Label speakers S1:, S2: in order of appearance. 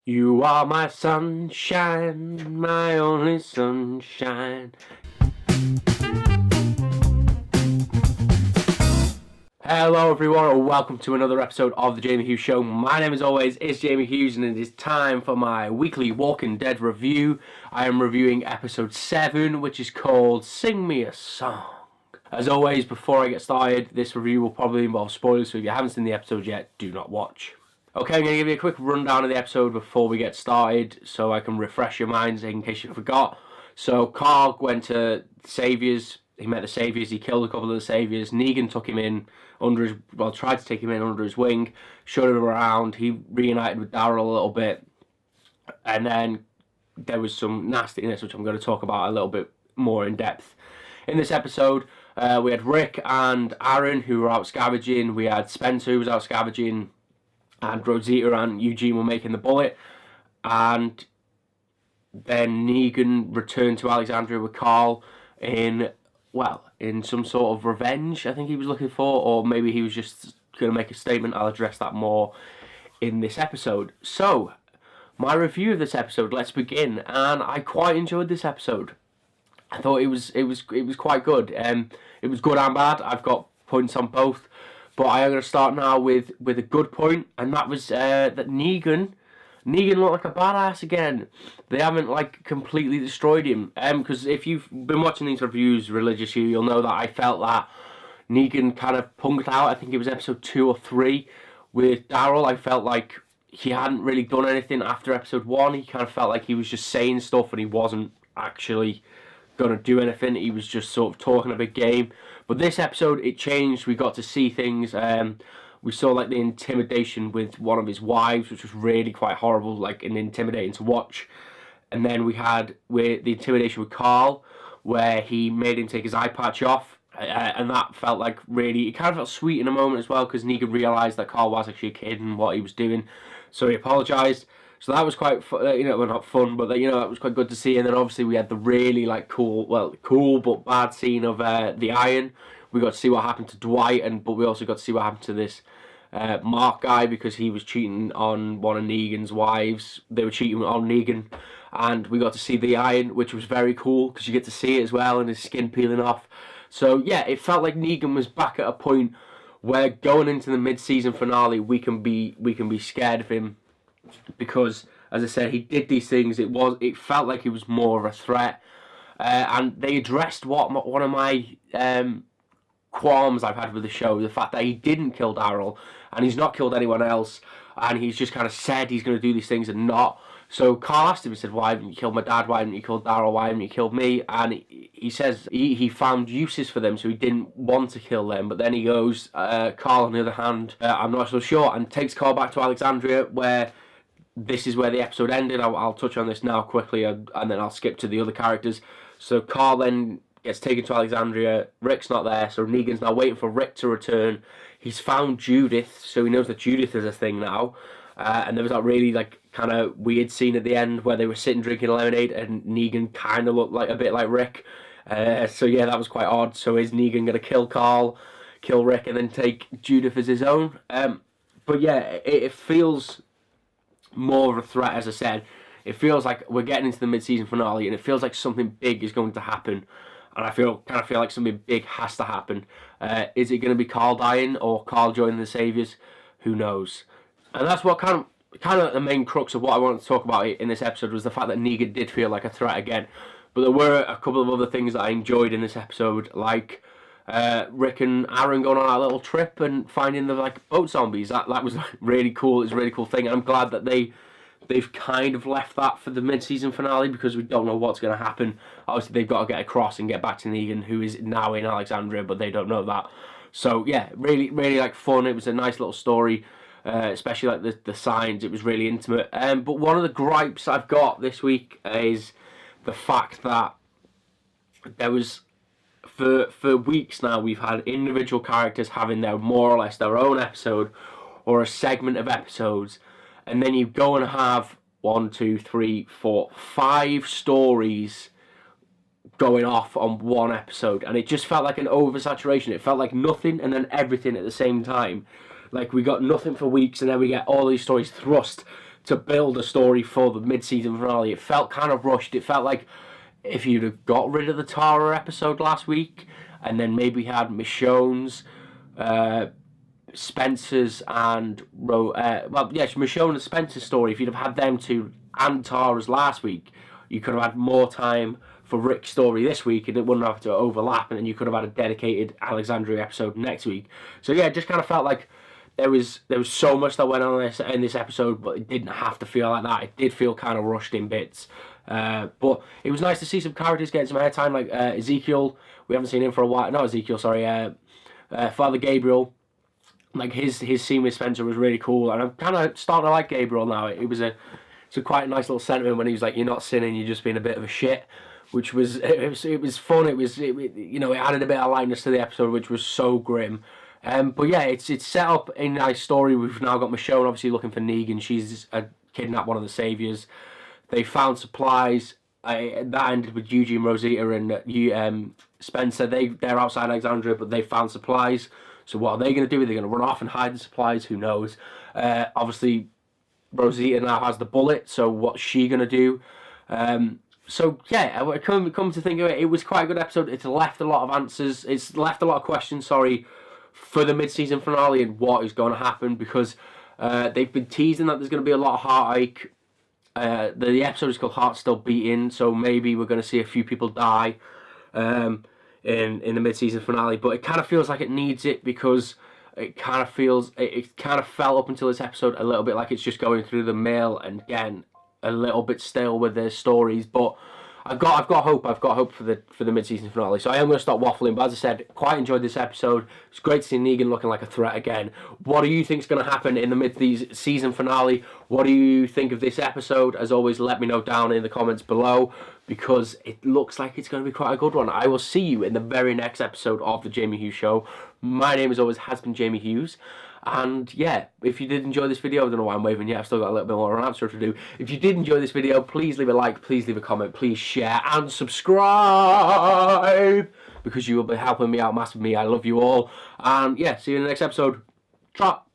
S1: You are my sunshine, my only sunshine. Hello everyone and welcome to another episode of The Jamie Hughes Show. My name as always is Jamie Hughes and it is time for my weekly Walking Dead review. I am reviewing episode 7, which is called Sing Me a Song. As always, before I get started, this review will probably involve spoilers, so if you haven't seen the episode yet, do not watch. Okay, I'm going to give you a quick rundown of the episode before we get started so I can refresh your minds in case you forgot. So Carl went to Saviours, he met the Saviours, he killed a couple of the Saviours. Negan took him in tried to take him in under his wing, showed him around, he reunited with Daryl a little bit, and then there was some nastiness which I'm going to talk about a little bit more in depth. In this episode, we had Rick and Aaron who were out scavenging, we had Spencer who was out scavenging, and Rosita and Eugene were making the bullet, and then Negan returned to Alexandria with Carl in some sort of revenge, I think he was looking for, or maybe he was just going to make a statement. I'll address that more in this episode. So, my review of this episode, let's begin, and I quite enjoyed this episode. I thought it was quite good. It was good and bad. I've got points on both. But I am going to start now with a good point, and that was that Negan looked like a badass again. They haven't completely destroyed him. Because if you've been watching these reviews religiously, you'll know that I felt that Negan kind of punked out. I think it was episode 2 or 3 with Daryl. I felt like he hadn't really done anything after episode 1. He kind of felt like he was just saying stuff and he wasn't actually going to do anything. He was just sort of talking a big game. But this episode, it changed. We got to see things. We saw the intimidation with one of his wives, which was really quite horrible, and intimidating to watch. And then we had the intimidation with Carl, where he made him take his eye patch off. And that felt it kind of felt sweet in a moment as well, because Negan realised that Carl was actually a kid and what he was doing. So he apologised. So that was quite, not fun, but that was quite good to see. And then obviously we had the really cool but bad scene of the Iron. We got to see what happened to Dwight, but we also got to see what happened to this Mark guy, because he was cheating on one of Negan's wives. They were cheating on Negan, and we got to see the Iron, which was very cool because you get to see it as well, and his skin peeling off. So yeah, it felt like Negan was back at a point where going into the mid-season finale, we can be scared of him. Because, as I said, he did these things. It felt like he was more of a threat, and they addressed one of my qualms I've had with the show: the fact that he didn't kill Daryl, and he's not killed anyone else, and he's just kind of said he's going to do these things and not. So Carl asked him, he said, "Why haven't you killed my dad? Why haven't you killed Daryl? Why haven't you killed me?" And he says he found uses for them, so he didn't want to kill them. But then he goes, Carl, on the other hand, I'm not so sure, and takes Carl back to Alexandria, where this is where the episode ended. I'll touch on this now quickly, and then I'll skip to the other characters. So Carl then gets taken to Alexandria. Rick's not there, so Negan's now waiting for Rick to return. He's found Judith, so he knows that Judith is a thing now. And there was that really kind of weird scene at the end where they were sitting drinking lemonade, and Negan kind of looked a bit like Rick. So yeah, that was quite odd. So is Negan going to kill Carl, kill Rick, and then take Judith as his own? But yeah, it feels more of a threat, as I said. It feels like we're getting into the mid-season finale, and it feels like something big is going to happen, and I feel like something big has to happen. Is it going to be Carl dying or Carl joining the Saviours? Who knows? And that's what kind of the main crux of what I wanted to talk about in this episode, was the fact that Negan did feel like a threat again. But there were a couple of other things that I enjoyed in this episode, like Rick and Aaron going on a little trip and finding the boat zombies. That was really cool. It's a really cool thing, and I'm glad that they've kind of left that for the mid-season finale, because we don't know what's going to happen. Obviously they've got to get across and get back to Negan, who is now in Alexandria, but they don't know that. So yeah, really fun. It was a nice little story, especially the signs. It was really intimate. But one of the gripes I've got this week is the fact that there was, for weeks now, we've had individual characters having more or less their own episode or a segment of episodes, and then you go and have 1, 2, 3, 4, 5 stories going off on one episode, and it just felt like an oversaturation. It felt like nothing and then everything at the same time. We got nothing for weeks, and then we get all these stories thrust to build a story for the mid-season finale. It felt kind of rushed. It felt like if you'd have got rid of the Tara episode last week, and then maybe had Michonne's, Spencer's and Michonne and Spencer's story. If you'd have had them two and Tara's last week, you could have had more time for Rick's story this week, and it wouldn't have to overlap, and then you could have had a dedicated Alexandria episode next week. So yeah, it just kind of felt like there was so much that went on in this episode, but it didn't have to feel like that. It did feel kind of rushed in bits. But it was nice to see some characters getting some airtime, like Ezekiel. We haven't seen him for a while. Not Ezekiel, sorry. Father Gabriel. Like his scene with Spencer was really cool, and I'm kind of starting to like Gabriel now. It's a quite nice little sentiment when he was like, "You're not sinning, you're just being a bit of a shit," which was it was fun. It added a bit of lightness to the episode, which was so grim. But yeah, it's set up a nice story. We've now got Michonne obviously looking for Negan. She's kidnapped one of the saviors. They found supplies. That ended with Eugene, Rosita, and Spencer. They're outside Alexandria, but they found supplies. So what are they going to do? Are they going to run off and hide the supplies? Who knows? Obviously, Rosita now has the bullet. So what's she going to do? So yeah, come to think of it, it was quite a good episode. It's left a lot of answers. It's left a lot of questions. Sorry, for the mid-season finale and what is going to happen, because they've been teasing that there's going to be a lot of heartache. The episode is called Heart Still Beating, so maybe we're going to see a few people die in the mid-season finale. But it kind of feels like it needs it, because it kind of felt up until this episode a little bit like it's just going through the mail and getting a little bit stale with their stories. But I've got hope for the mid-season finale. So I am going to stop waffling. But as I said, quite enjoyed this episode. It's great to see Negan looking like a threat again. What do you think is going to happen in the mid-season finale? What do you think of this episode? As always, let me know down in the comments below, because it looks like it's going to be quite a good one. I will see you in the very next episode of The Jamie Hughes Show. My name, as always, has been Jamie Hughes. And yeah, if you did enjoy this video, I don't know why I'm waving yet, I've still got a little bit more of an answer to do. If you did enjoy this video, please leave a like, please leave a comment, please share and subscribe, because you will be helping me out massively. I love you all. And yeah, see you in the next episode. Trot!